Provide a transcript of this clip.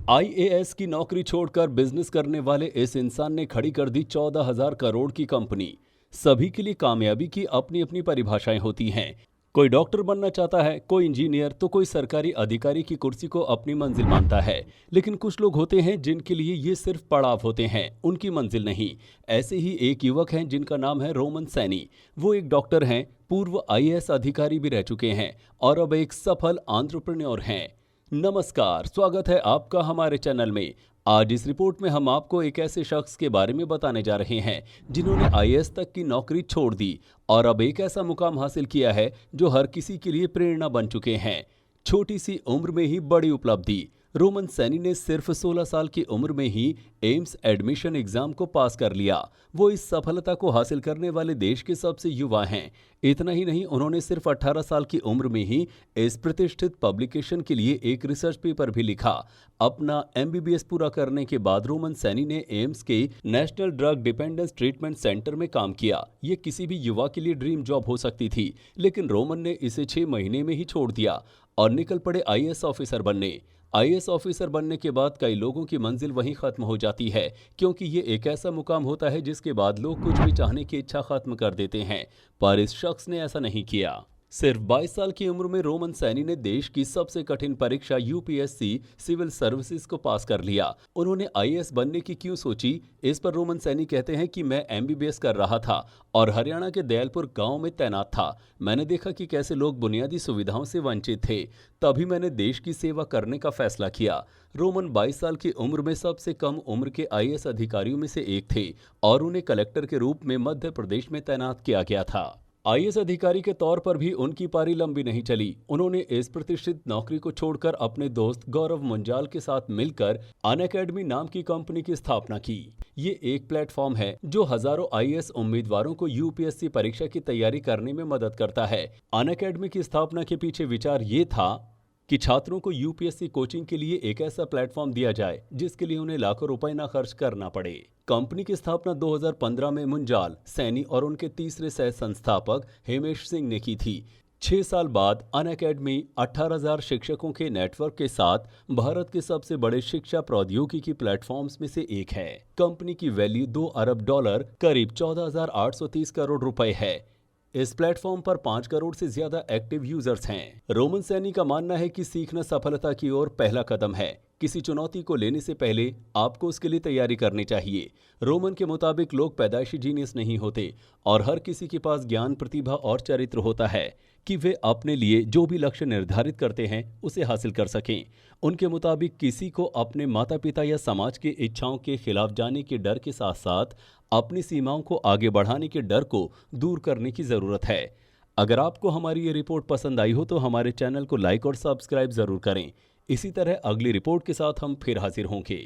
IAS की नौकरी छोड़कर बिजनेस करने वाले इस इंसान ने खड़ी कर दी 14,000 करोड़ की कंपनी। सभी के लिए कामयाबी की अपनी अपनी परिभाषाएं होती हैं। कोई डॉक्टर बनना चाहता है, कोई इंजीनियर, तो कोई सरकारी अधिकारी की कुर्सी को अपनी मंजिल मानता है। लेकिन कुछ लोग होते हैं जिनके लिए ये सिर्फ पड़ाव होते हैं, उनकी मंजिल नहीं। ऐसे ही एक युवक हैं जिनका नाम है रोमन सैनी। वो एक डॉक्टर हैं, पूर्व आईएएस अधिकारी भी रह चुके हैं और अब एक सफल एंटरप्रेन्योर हैं। नमस्कार, स्वागत है आपका हमारे चैनल में। आज इस रिपोर्ट में हम आपको एक ऐसे शख्स के बारे में बताने जा रहे हैं जिन्होंने आईएएस तक की नौकरी छोड़ दी और अब एक ऐसा मुकाम हासिल किया है जो हर किसी के लिए प्रेरणा बन चुके हैं। छोटी सी उम्र में ही बड़ी उपलब्धि। रोमन सैनी ने सिर्फ 16 साल की उम्र में ही एम्स एडमिशन एग्जाम को पास कर लिया। वो इस सफलता को हासिल करने वाले देश के सबसे युवा हैं। इतना ही नहीं, उन्होंने सिर्फ 18 साल की उम्र में ही इस प्रतिष्ठित पब्लिकेशन के लिए एक रिसर्च पेपर भी लिखा। अपना एमबीबीएस पूरा करने के बाद रोमन सैनी ने एम्स के national drug dependence treatment centre में काम किया। ये किसी भी युवा के लिए ड्रीम जॉब हो सकती थी, लेकिन रोमन ने इसे 6 महीने में ही छोड़ दिया और निकल पड़े आईएएस ऑफिसर बनने। आईएएस ऑफिसर बनने के बाद कई लोगों की मंजिल वहीं खत्म हो जाती है, क्योंकि ये एक ऐसा मुकाम होता है जिसके बाद लोग कुछ भी चाहने की इच्छा खत्म कर देते हैं। पर इस शख्स ने ऐसा नहीं किया। सिर्फ 22 साल की उम्र में रोमन सैनी ने देश की सबसे कठिन परीक्षा यूपीएससी सिविल सर्विसेज को पास कर लिया। उन्होंने आईएएस बनने की क्यों सोची, इस पर रोमन सैनी कहते हैं कि मैं एमबीबीएस कर रहा था और हरियाणा के दयालपुर गांव में तैनात था। मैंने देखा कि कैसे लोग बुनियादी सुविधाओं से वंचित थे, तभी मैंने देश की सेवा करने का फैसला किया। रोमन 22 साल की उम्र में सबसे कम उम्र के आईएएस अधिकारियों में से एक थे और उन्हें कलेक्टर के रूप में मध्य प्रदेश में तैनात किया गया था। आईएएस अधिकारी के तौर पर भी उनकी पारी लंबी नहीं चली। उन्होंने इस प्रतिष्ठित नौकरी को छोड़कर अपने दोस्त गौरव मुंजाल के साथ मिलकर अनअकैडमी नाम की कंपनी की स्थापना की। ये एक प्लेटफॉर्म है जो हजारों आईएएस उम्मीदवारों को यूपीएससी परीक्षा की तैयारी करने में मदद करता है। अनअकैडमी की स्थापना के पीछे विचार ये था कि छात्रों को यूपीएससी कोचिंग के लिए एक ऐसा प्लेटफॉर्म दिया जाए जिसके लिए उन्हें लाखों रुपए न खर्च करना पड़े। कंपनी की स्थापना 2015 में मुंजाल, सैनी और उनके तीसरे सह संस्थापक हेमेश सिंह ने की थी। 6 साल बाद अनअकैडमी 18,000 शिक्षकों के नेटवर्क के साथ भारत के सबसे बड़े शिक्षा प्रौद्योगिकी प्लेटफॉर्म्स में से एक है। कंपनी की वैल्यू $2 अरब, करीब 14,830 करोड़ रुपए है। इस प्लेटफॉर्म पर 5 करोड़ से ज्यादा एक्टिव यूजर्स हैं। रोमन सैनी का मानना है कि सीखना सफलता की ओर पहला कदम है। किसी चुनौती को लेने से पहले आपको उसके लिए तैयारी करनी चाहिए। रोमन के मुताबिक लोग पैदाइशी जीनियस नहीं होते और हर किसी के पास ज्ञान, प्रतिभा और चरित्र होता है कि वे अपने लिए जो भी लक्ष्य निर्धारित करते हैं उसे हासिल कर सकें। उनके मुताबिक किसी को अपने माता पिता या समाज की इच्छाओं के खिलाफ जाने के डर के साथ साथ अपनी सीमाओं को आगे बढ़ाने के डर को दूर करने की जरूरत है। अगर आपको हमारी ये रिपोर्ट पसंद आई हो तो हमारे चैनल को लाइक और सब्सक्राइब जरूर करें। इसी तरह अगली रिपोर्ट के साथ हम फिर हाजिर होंगे।